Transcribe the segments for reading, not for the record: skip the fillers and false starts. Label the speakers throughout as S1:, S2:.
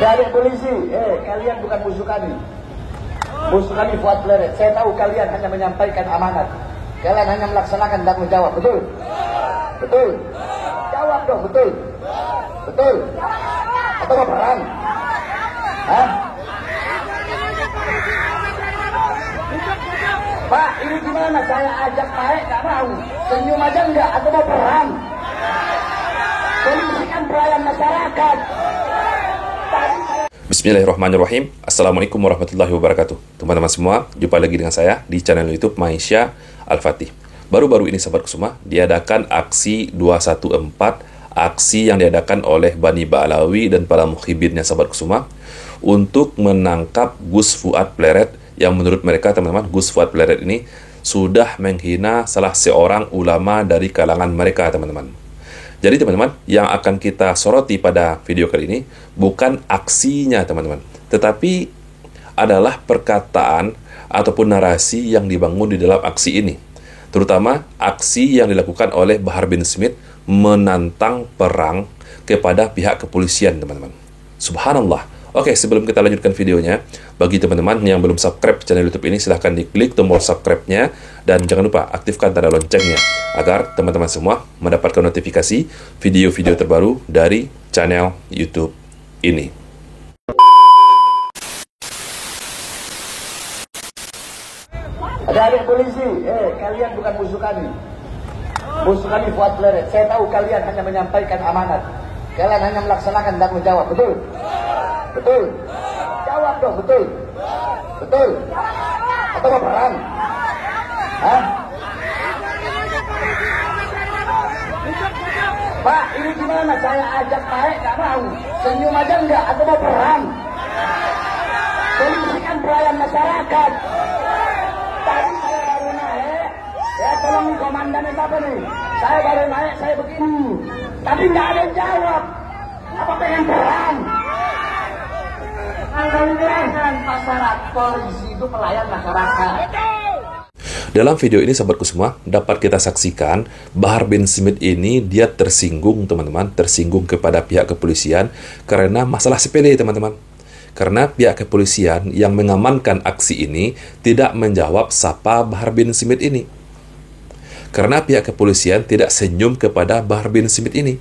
S1: Adik-adik polisi, kalian bukan musuh kami. Musuh kami Fuad Pleret. Saya tahu kalian hanya menyampaikan amanat. Kalian hanya melaksanakan tanggung jawab, betul? Betul? Jawab dong, betul? Betul? Atau mau perang? Hah? Pak, ini gimana? Saya ajak baik, gak mau. Senyum aja enggak, atau mau perang? Polisi kan pelayan masyarakat.
S2: Bismillahirrahmanirrahim. Assalamualaikum warahmatullahi wabarakatuh. Teman-teman semua, jumpa lagi dengan saya di channel YouTube Maisha Al-Fatih. Baru-baru ini sahabatku semua, diadakan aksi 214, aksi yang diadakan oleh Bani Ba'alawi dan para mukhibirnya sahabatku semua, untuk menangkap Gus Fuad Pleret, yang menurut mereka teman-teman, Gus Fuad Pleret ini sudah menghina salah seorang ulama dari kalangan mereka teman-teman. Jadi teman-teman, yang akan kita soroti pada video kali ini bukan aksinya teman-teman, tetapi adalah perkataan ataupun narasi yang dibangun di dalam aksi ini. Terutama aksi yang dilakukan oleh Bahar bin Smith menantang perang kepada pihak kepolisian teman-teman. Subhanallah. Oke, sebelum kita lanjutkan videonya, bagi teman-teman yang belum subscribe channel YouTube ini, silahkan diklik tombol subscribe-nya dan jangan lupa aktifkan tanda loncengnya agar teman-teman semua mendapatkan notifikasi video-video terbaru dari channel YouTube ini.
S1: Adik-adik polisi, kalian bukan musuh kami. Musuh kami Fuad Pleret. Saya tahu kalian hanya menyampaikan amanat. Kalian hanya melaksanakan tanggung jawab, betul? Betul? Jawab dong, betul? Betul? Atau mau perang? Hah? Pak, ini gimana? Saya ajak baik, gak mau. Senyum aja enggak, atau mau perang? Polisi kan pelayan masyarakat. Tadi saya baru naik, ya tolong komandannya siapa nih? Saya baru naik, saya begini. Tapi nggak ada yang jawab. Apa pengen perang? Kan masyarakat, polisi itu pelayan masyarakat.
S2: Dalam video ini sahabatku semua, dapat kita saksikan Bahar bin Smith ini dia tersinggung teman-teman, tersinggung kepada pihak kepolisian karena masalah sepele teman-teman. Karena pihak kepolisian yang mengamankan aksi ini tidak menjawab sapa Bahar bin Smith ini. Karena pihak kepolisian tidak senyum kepada Bahar bin Smith ini.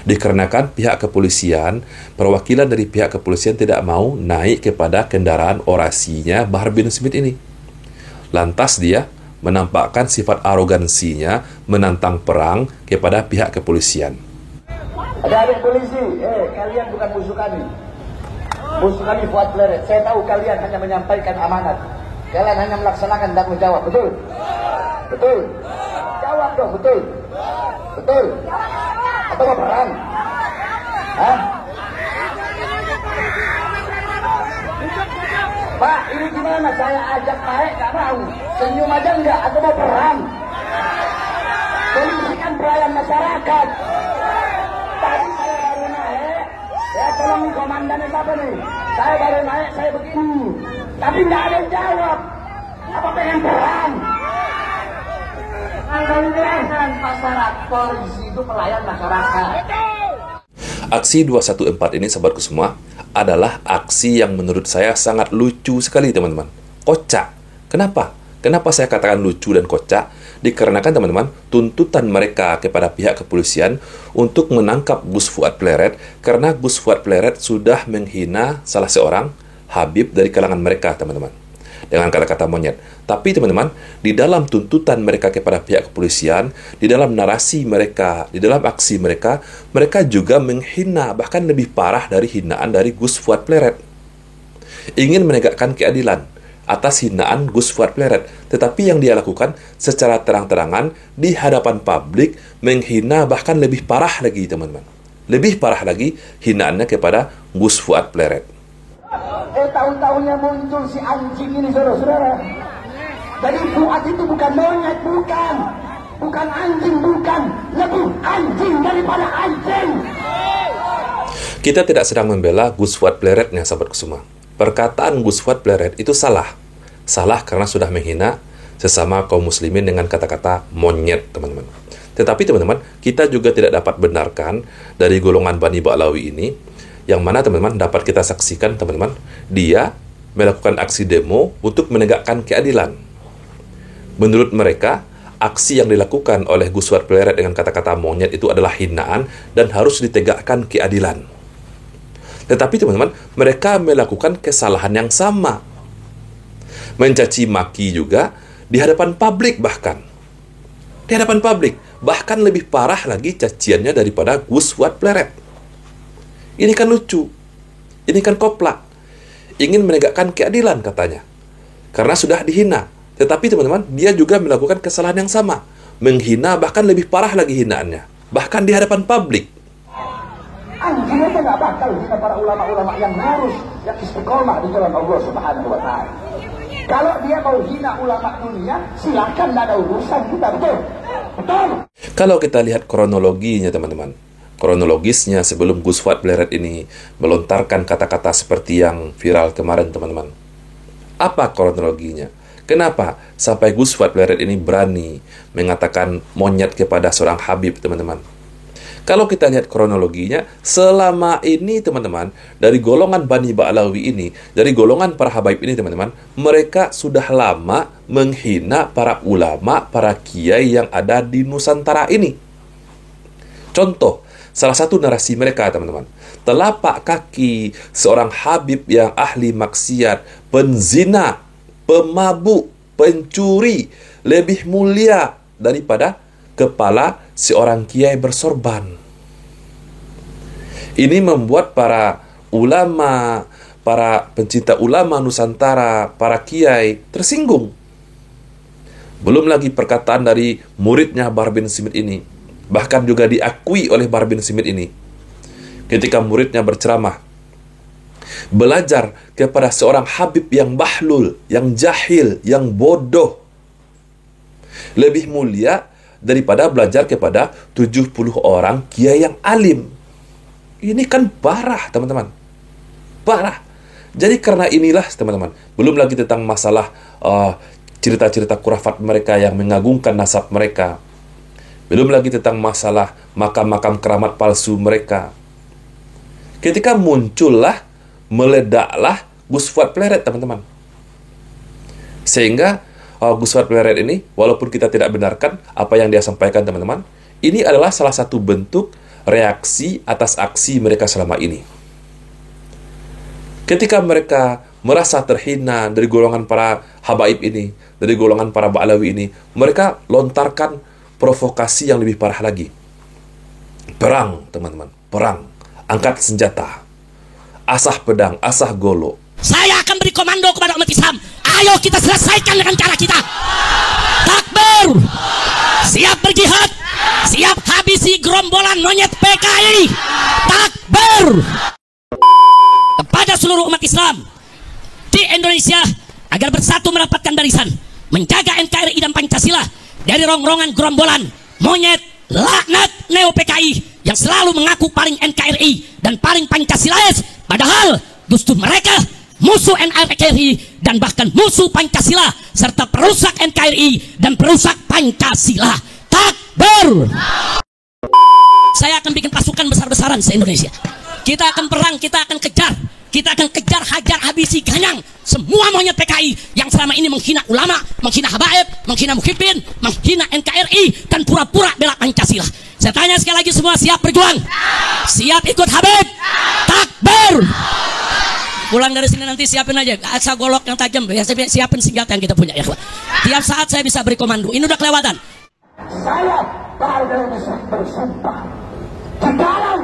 S2: Dikarenakan pihak kepolisian, perwakilan dari pihak kepolisian tidak mau naik kepada kendaraan orasinya Bahar bin Smith ini. Lantas dia menampakkan sifat arogansinya menantang perang kepada pihak kepolisian.
S1: Adik-adik polisi, kalian bukan musuh kami. Musuh kami Fuad Pleret. Saya tahu kalian hanya menyampaikan amanat. Kalian hanya melaksanakan tanggung jawab, betul? Betul? Jawab dong, betul? Betul? Atau mau perang? Hah? Pak, ini gimana? Saya ajak baik, gak mau. Senyum aja enggak, atau mau perang? Polisi kan pelayan masyarakat. Tadi saya baru naik, ya tolong komandannya siapa nih? Saya baru naik, saya begini. Tapi nggak ada yang jawab. Apa pengen perang? Kan masyarakat, polisi itu pelayan masyarakat.
S2: Aksi 214 ini sahabatku semua adalah aksi yang menurut saya sangat lucu sekali teman-teman. Kocak. Kenapa? Kenapa saya katakan lucu dan kocak? Dikarenakan teman-teman, tuntutan mereka kepada pihak kepolisian untuk menangkap Gus Fuad Pleret karena Gus Fuad Pleret sudah menghina salah seorang Habib dari kalangan mereka teman-teman, dengan kata-kata monyet. Tapi teman-teman, di dalam tuntutan mereka kepada pihak kepolisian, di dalam narasi mereka, di dalam aksi mereka, mereka juga menghina, bahkan lebih parah dari hinaan dari Gus Fuad Pleret. Ingin menegakkan keadilan atas hinaan Gus Fuad Pleret, tetapi yang dia lakukan secara terang-terangan di hadapan publik, menghina bahkan lebih parah lagi teman-teman. Lebih parah lagi hinaannya kepada Gus Fuad Pleret.
S1: Tahun-tahunnya muncul si anjing ini saudara-saudara. Jadi Fuad itu bukan monyet, bukan. Bukan anjing, bukan. Lebih anjing daripada anjing.
S2: Kita tidak sedang membela Gus Fuad Pleretnya sahabatku semua. Perkataan Gus Fuad Pleret itu salah. Salah karena sudah menghina sesama kaum muslimin dengan kata-kata monyet teman-teman. Tetapi teman-teman, kita juga tidak dapat benarkan dari golongan Bani Ba'alawi ini yang mana teman-teman dapat kita saksikan teman-teman, dia melakukan aksi demo untuk menegakkan keadilan. Menurut mereka, aksi yang dilakukan oleh Gus Suat Pleret dengan kata-kata monyet itu adalah hinaan dan harus ditegakkan keadilan. Tetapi teman-teman, mereka melakukan kesalahan yang sama. Mencaci maki juga di hadapan publik bahkan. Di hadapan publik. Bahkan lebih parah lagi caciannya daripada Gus Suat Pleret. Ini kan lucu. Ini kan koplak. Ingin menegakkan keadilan katanya. Karena sudah dihina. Tetapi teman-teman, dia juga melakukan kesalahan yang sama. Menghina, bahkan lebih parah lagi hinaannya. Bahkan di hadapan publik.
S1: Anjing aja nggak bakal hina para ulama-ulama yang lurus, yang istiqomah di jalan Allah Subhanahu wa Ta'ala. Kalau dia mau hina ulama dunia, silakan, nggak ada urusan kita, betul? Betul.
S2: Kalau kita lihat kronologinya teman-teman, kronologisnya sebelum Gus Suat Pleret ini melontarkan kata-kata seperti yang viral kemarin teman-teman. Apa kronologinya? Kenapa sampai Gus Suat Pleret ini berani mengatakan monyet kepada seorang Habib teman-teman? Kalau kita lihat kronologinya, selama ini teman-teman, dari golongan Bani Ba'alawi ini, dari golongan para habaib ini teman-teman, mereka sudah lama menghina para ulama, para kiai yang ada di Nusantara ini. Contoh, salah satu narasi mereka teman-teman, telapak kaki seorang habib yang ahli maksiat, penzina, pemabuk, pencuri, lebih mulia daripada kepala seorang kiai bersorban. Ini membuat para ulama, para pencinta ulama Nusantara, para kiai tersinggung. Belum lagi perkataan dari muridnya Bahar bin Smith ini, bahkan juga diakui oleh Bahar bin Smith ini. Ketika muridnya berceramah, belajar kepada seorang habib yang bahlul, yang jahil, yang bodoh, lebih mulia daripada belajar kepada 70 orang kiai yang alim. Ini kan parah, teman-teman. Parah. Jadi karena inilah, teman-teman, belum lagi tentang masalah cerita-cerita kurafat mereka yang mengagungkan nasab mereka. Belum lagi tentang masalah makam-makam keramat palsu mereka. Ketika muncullah, meledaklah Gus Suat Pleret, teman-teman. Sehingga Gus Suat Pleret ini, walaupun kita tidak benarkan apa yang dia sampaikan teman-teman, ini adalah salah satu bentuk reaksi atas aksi mereka selama ini. Ketika mereka merasa terhina dari golongan para habaib ini, dari golongan para Ba'alawi ini, mereka lontarkan provokasi yang lebih parah lagi. Perang, teman-teman, perang. Angkat senjata. Asah pedang, asah golok.
S3: Saya akan beri komando kepada umat Islam. Ayo kita selesaikan dengan cara kita. Takbir. Siap berjihad. Siap habisi gerombolan monyet PKI. Takbir. Kepada seluruh umat Islam di Indonesia agar bersatu merapatkan barisan, menjaga NKRI dan Pancasila dari rongrongan gerombolan monyet laknat neo PKI yang selalu mengaku paling NKRI dan paling Pancasilais, padahal justru mereka musuh NKRI dan bahkan musuh Pancasila serta perusak NKRI dan perusak Pancasila. Takbir. Saya akan bikin pasukan besar-besaran se-Indonesia. Kita akan perang, kita akan kejar. Kita akan kejar, hajar, habisi, ganyang semua monyet PKI yang selama ini menghina ulama, menghina habaib, menghina muhibbin, menghina NKRI dan pura-pura bela Pancasila. Saya tanya sekali lagi, semua siap berjuang? Siap ikut Habib? Takbir. Pulang dari sini nanti siapin aja asa golok yang tajam, ya, siapin senjata yang kita punya ya. Tiap saat saya bisa beri komando. Ini udah kelewatan.
S1: Saya Bahar bin Smith bersumpah di dalam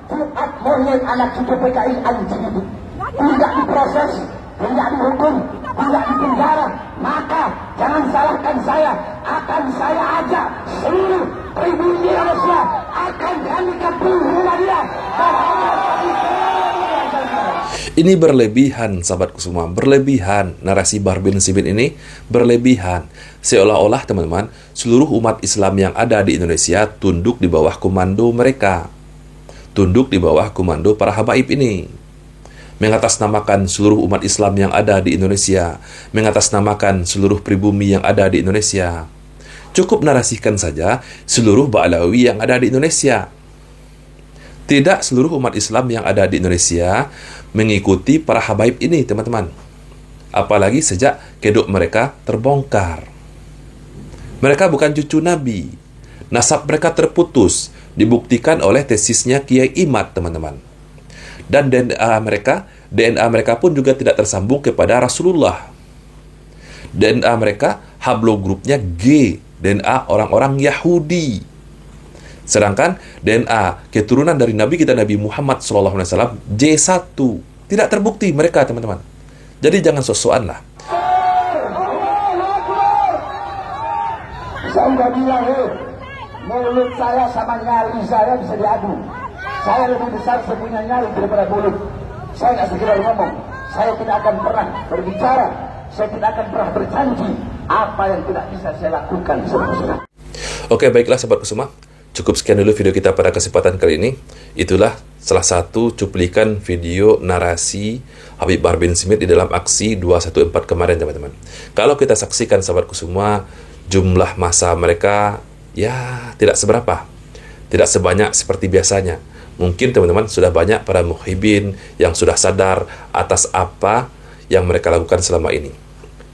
S1: Jumat monyet anak cucu PKI anjing itu tidak diproses, tidak dihukum, tidak dipenjara, maka jangan salahkan saya. Akan saya ajak seluruh pribumi Indonesia akan kami kebunuh dia.
S2: Ini berlebihan, sahabatku semua, berlebihan. Narasi Bahar bin Smith ini berlebihan. Seolah-olah, teman-teman, seluruh umat Islam yang ada di Indonesia tunduk di bawah komando mereka. Tunduk di bawah komando para habaib ini. Mengatasnamakan seluruh umat Islam yang ada di Indonesia. Mengatasnamakan seluruh pribumi yang ada di Indonesia. Cukup narasikan saja seluruh Ba'alawi yang ada di Indonesia. Tidak seluruh umat Islam yang ada di Indonesia mengikuti para habaib ini, teman-teman. Apalagi sejak kedok mereka terbongkar. Mereka bukan cucu Nabi. Nasab mereka terputus, dibuktikan oleh tesisnya Kiai Imad, teman-teman. Dan DNA mereka pun juga tidak tersambung kepada Rasulullah. DNA mereka haplogrupnya G, DNA orang-orang Yahudi. Sedangkan DNA keturunan dari Nabi kita Nabi Muhammad SAW J1. Tidak terbukti mereka, teman-teman. Jadi jangan sok-sokan lah.
S1: Saya udah bilang, mulut saya sama nyali saya bisa diadu. Saya lebih besar punya nyali daripada mulut. Saya nggak sekedar ngomong. Saya tidak akan pernah berbicara. Saya tidak akan pernah berjanji apa yang tidak bisa saya lakukan.
S2: Oke, baiklah sahabat Kusuma. Cukup sekian dulu video kita pada kesempatan kali ini. Itulah salah satu cuplikan video narasi Habib Bahar bin Smith di dalam aksi 214 kemarin, teman-teman. Kalau kita saksikan sahabatku semua, jumlah massa mereka ya tidak seberapa. Tidak sebanyak seperti biasanya. Mungkin teman-teman sudah banyak para muhibin yang sudah sadar atas apa yang mereka lakukan selama ini.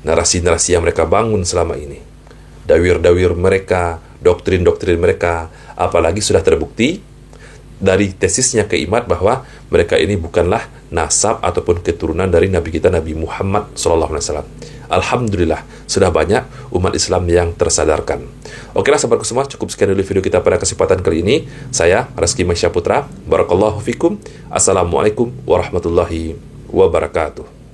S2: Narasi-narasi yang mereka bangun selama ini. Dawir-dawir mereka, doktrin-doktrin mereka, apalagi sudah terbukti dari tesisnya ke Imad bahwa mereka ini bukanlah nasab ataupun keturunan dari Nabi kita Nabi Muhammad SAW. Alhamdulillah, sudah banyak umat Islam yang tersadarkan. Okelah sahabatku semua, cukup sekian dulu video kita pada kesempatan kali ini. Saya Reski Maisya Putra, Barakallahu fikum. Assalamualaikum warahmatullahi wabarakatuh.